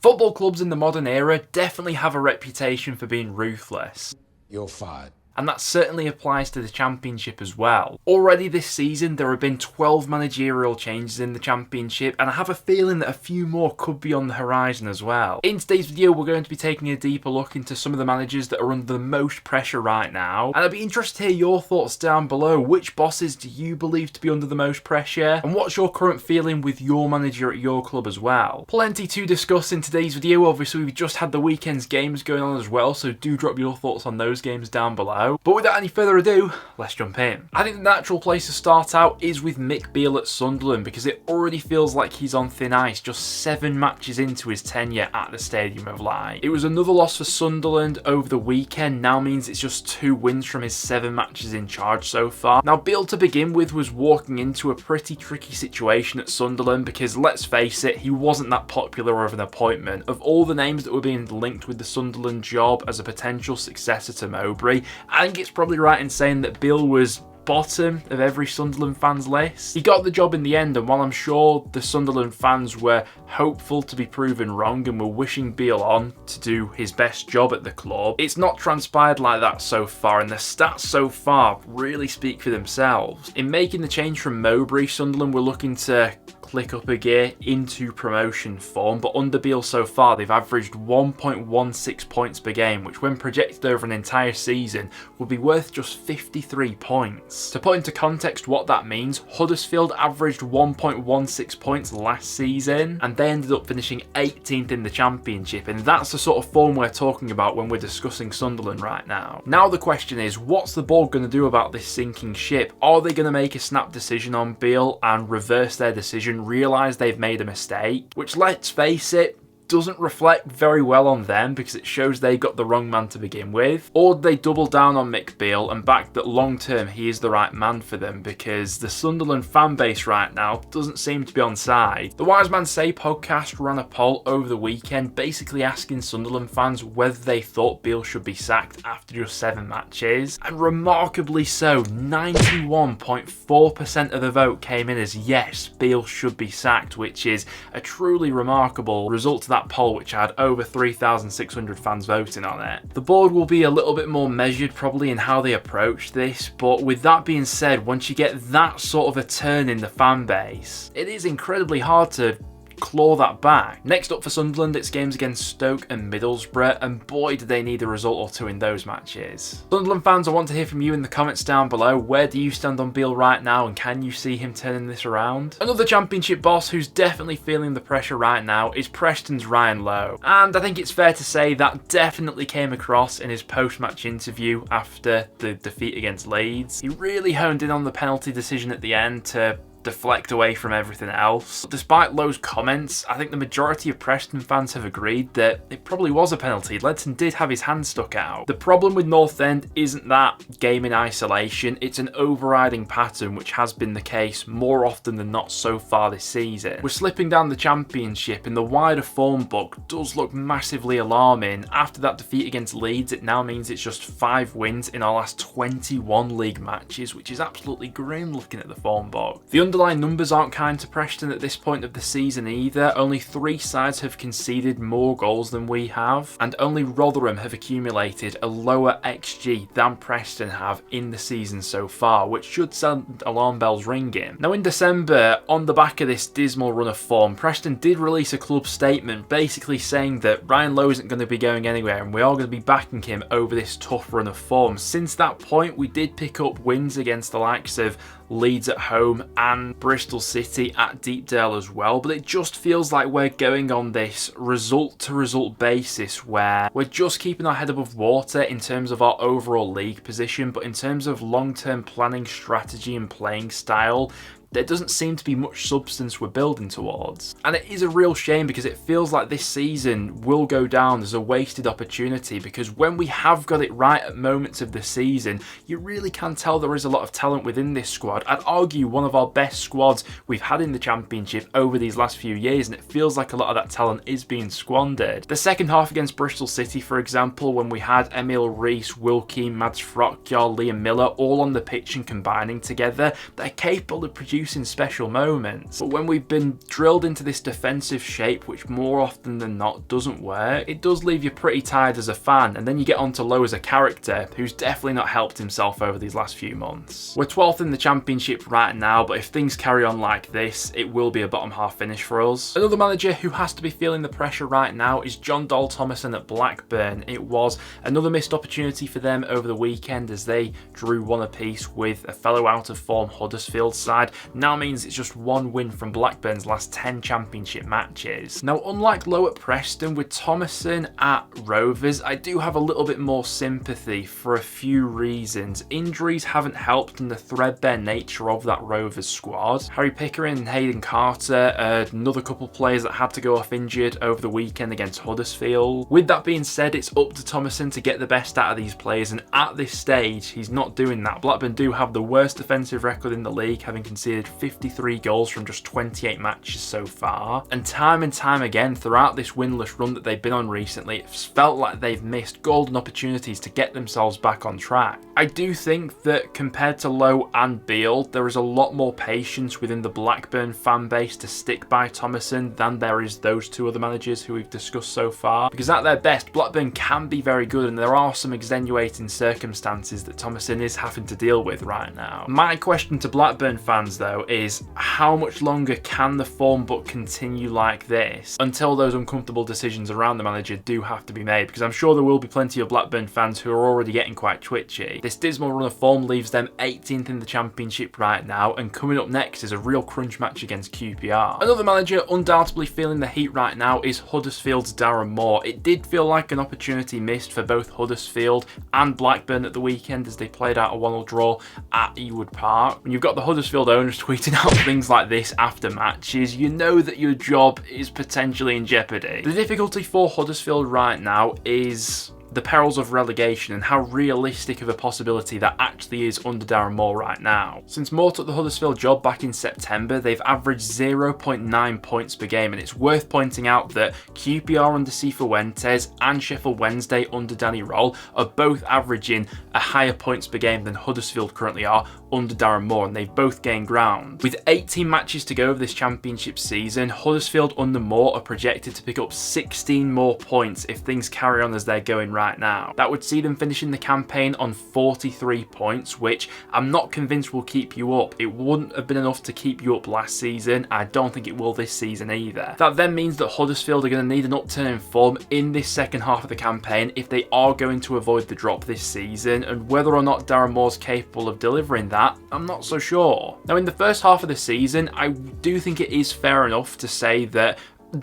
Football clubs in the modern era definitely have a reputation for being ruthless. You're fired. And that certainly applies to the Championship as well. Already this season, there have been 12 managerial changes in the Championship, and I have a feeling that a few more could be on the horizon as well. In today's video, we're going to be taking a deeper look into some of the managers that are under the most pressure right now, and I'd be interested to hear your thoughts down below. Which bosses do you believe to be under the most pressure, and what's your current feeling with your manager at your club as well? Plenty to discuss in today's video. Obviously, we've just had the weekend's games going on as well, so do drop your thoughts on those games down below. But without any further ado, let's jump in. I think the natural place to start out is with Mick Beale at Sunderland, because it already feels like he's on thin ice just 7 matches into his tenure at the Stadium of Light. It was another loss for Sunderland over the weekend, now means it's just 2 wins from his 7 matches in charge so far. Now Beale, to begin with, was walking into a pretty tricky situation at Sunderland, because let's face it, he wasn't that popular of an appointment. Of all the names that were being linked with the Sunderland job as a potential successor to Mowbray, I think it's probably right in saying that Beale was bottom of every Sunderland fan's list. He got the job in the end, and while I'm sure the Sunderland fans were hopeful to be proven wrong and were wishing Beale on to do his best job at the club, it's not transpired like that so far, and the stats so far really speak for themselves. In making the change from Mowbray, Sunderland were looking to click up a gear into promotion form, but under Beale so far they've averaged 1.16 points per game, which when projected over an entire season would be worth just 53 points. To put into context what that means, Huddersfield averaged 1.16 points last season, and they ended up finishing 18th in the Championship, and that's the sort of form we're talking about when we're discussing Sunderland right now. Now the question is, what's the board going to do about this sinking ship? Are they going to make a snap decision on Beale and reverse their decision, realise they've made a mistake, which, let's face it, doesn't reflect very well on them because it shows they got the wrong man to begin with? Or do they double down on Mick Beale and back that long term he is the right man for them, because the Sunderland fan base right now doesn't seem to be on side? The Wise Man Say podcast ran a poll over the weekend basically asking Sunderland fans whether they thought Beale should be sacked after just 7 matches, and remarkably so, 91.4% of the vote came in as yes, Beale should be sacked, which is a truly remarkable result to that poll, which had over 3,600 fans voting on it. The board will be a little bit more measured probably in how they approach this, but with that being said, once you get that sort of a turn in the fan base, it is incredibly hard to claw that back. Next up for Sunderland, it's games against Stoke and Middlesbrough, and boy did they need a result or two in those matches. Sunderland fans, I want to hear from you in the comments down below. Where do you stand on Beale right now, and can you see him turning this around? Another Championship boss who's definitely feeling the pressure right now is Preston's Ryan Lowe, and I think it's fair to say that definitely came across in his post-match interview after the defeat against Leeds. He really honed in on the penalty decision at the end to deflect away from everything else. Despite Lowe's comments, I think the majority of Preston fans have agreed that it probably was a penalty. Ledson did have his hand stuck out. The problem with North End isn't that game in isolation, it's an overriding pattern which has been the case more often than not so far this season. We're slipping down the Championship, and the wider form book does look massively alarming. After that defeat against Leeds, it now means it's just 5 wins in our last 21 league matches, which is absolutely grim looking at the form book. The underlying numbers aren't kind to Preston at this point of the season either. Only 3 sides have conceded more goals than we have, and only Rotherham have accumulated a lower XG than Preston have in the season so far, which should send alarm bells ringing. Now in December, on the back of this dismal run of form, Preston did release a club statement basically saying that Ryan Lowe isn't going to be going anywhere and we are going to be backing him over this tough run of form. Since that point, we did pick up wins against the likes of Leeds at home and Bristol City at Deepdale as well, but it just feels like we're going on this result to result basis where we're just keeping our head above water in terms of our overall league position, but in terms of long-term planning, strategy and playing style, there doesn't seem to be much substance we're building towards. And it is a real shame because it feels like this season will go down as a wasted opportunity, because when we have got it right at moments of the season, you really can tell there is a lot of talent within this squad. I'd argue one of our best squads we've had in the Championship over these last few years, and it feels like a lot of that talent is being squandered. The second half against Bristol City, for example, when we had Emil Rees, Wilkie, Mads Frockyar, Liam Miller all on the pitch and combining together, they're capable of producing producing special moments. But when we've been drilled into this defensive shape, which more often than not doesn't work, it does leave you pretty tired as a fan, and then you get on to Lowe as a character, who's definitely not helped himself over these last few months. We're 12th in the Championship right now, but if things carry on like this, it will be a bottom half finish for us. Another manager who has to be feeling the pressure right now is John Dole Thomason at Blackburn. It was another missed opportunity for them over the weekend as they drew one apiece with a fellow out of form Huddersfield side. Now means it's just one win from Blackburn's last 10 Championship matches. Now, unlike Lowe at Preston, with Thomason at Rovers, I do have a little bit more sympathy for a few reasons. Injuries haven't helped in the threadbare nature of that Rovers squad. Harry Pickering and Hayden Carter, another couple players that had to go off injured over the weekend against Huddersfield. With that being said, it's up to Thomason to get the best out of these players, and at this stage, he's not doing that. Blackburn do have the worst defensive record in the league, having conceded 53 goals from just 28 matches so far. And time again, throughout this winless run that they've been on recently, it's felt like they've missed golden opportunities to get themselves back on track. I do think that compared to Lowe and Beale, there is a lot more patience within the Blackburn fan base to stick by Thomason than there is those two other managers who we've discussed so far. Because at their best, Blackburn can be very good, and there are some extenuating circumstances that Thomason is having to deal with right now. My question to Blackburn fans though is, how much longer can the form book continue like this until those uncomfortable decisions around the manager do have to be made? Because I'm sure there will be plenty of Blackburn fans who are already getting quite twitchy. This dismal run of form leaves them 18th in the Championship right now, and coming up next is a real crunch match against QPR. Another manager undoubtedly feeling the heat right now is Huddersfield's Darren Moore. It did feel like an opportunity missed for both Huddersfield and Blackburn at the weekend as they played out a 1-1 draw at Ewood Park. When you've got the Huddersfield owners tweeting out things like this after matches, you know that your job is potentially in jeopardy. The difficulty for Huddersfield right now is the perils of relegation and how realistic of a possibility that actually is under Darren Moore right now. Since Moore took the Huddersfield job back in September, they've averaged 0.9 points per game, and it's worth pointing out that QPR under Cifuentes and Sheffield Wednesday under Danny Roll are both averaging a higher points per game than Huddersfield currently are under Darren Moore, and they've both gained ground. With 18 matches to go of this Championship season, Huddersfield under Moore are projected to pick up 16 more points if things carry on as they're going right now. That would see them finishing the campaign on 43 points, which I'm not convinced will keep you up. It wouldn't have been enough to keep you up last season. I don't think it will this season either. That then means that Huddersfield are going to need an upturn in form in this second half of the campaign if they are going to avoid the drop this season, and whether or not Darren Moore's capable of delivering that, I'm not so sure. Now, in the first half of the season, I do think it is fair enough to say that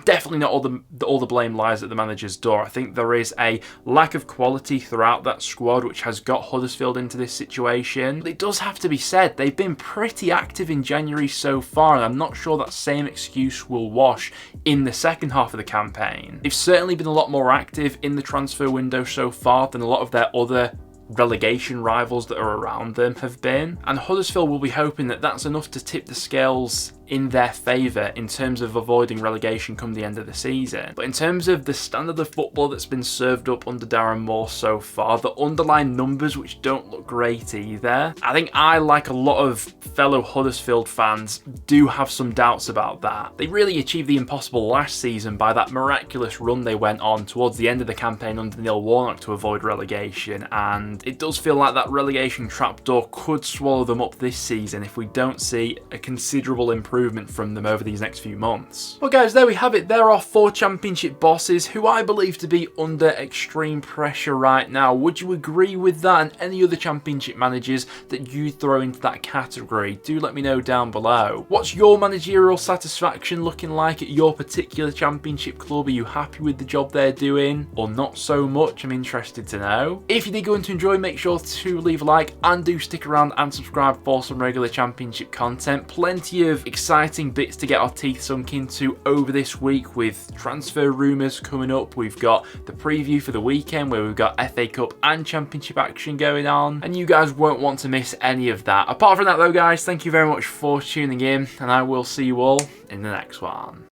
definitely not all the blame lies at the manager's door. I think there is a lack of quality throughout that squad which has got Huddersfield into this situation. But it does have to be said, they've been pretty active in January so far, and I'm not sure that same excuse will wash in the second half of the campaign. They've certainly been a lot more active in the transfer window so far than a lot of their other relegation rivals that are around them have been, and Huddersfield will be hoping that that's enough to tip the scales in their favour in terms of avoiding relegation come the end of the season. But in terms of the standard of football that's been served up under Darren Moore so far, the underlying numbers which don't look great either, I think I, like a lot of fellow Huddersfield fans, do have some doubts about that. They really achieved the impossible last season by that miraculous run they went on towards the end of the campaign under Neil Warnock to avoid relegation, and it does feel like that relegation trapdoor could swallow them up this season if we don't see a considerable improvement from them over these next few months. Well guys, there we have it. There are 4 Championship bosses who I believe to be under extreme pressure right now. Would you agree with that, and any other Championship managers that you throw into that category? Do let me know down below. What's your managerial satisfaction looking like at your particular Championship club? Are you happy with the job they're doing, or not so much? I'm interested to know. If you did go on to enjoy, make sure to leave a like, and do stick around and subscribe for some regular Championship content. Plenty of exciting bits to get our teeth sunk into over this week, with transfer rumours coming up. We've got the preview for the weekend where we've got FA Cup and Championship action going on, and you guys won't want to miss any of that. Apart from that though guys, thank you very much for tuning in, and I will see you all in the next one.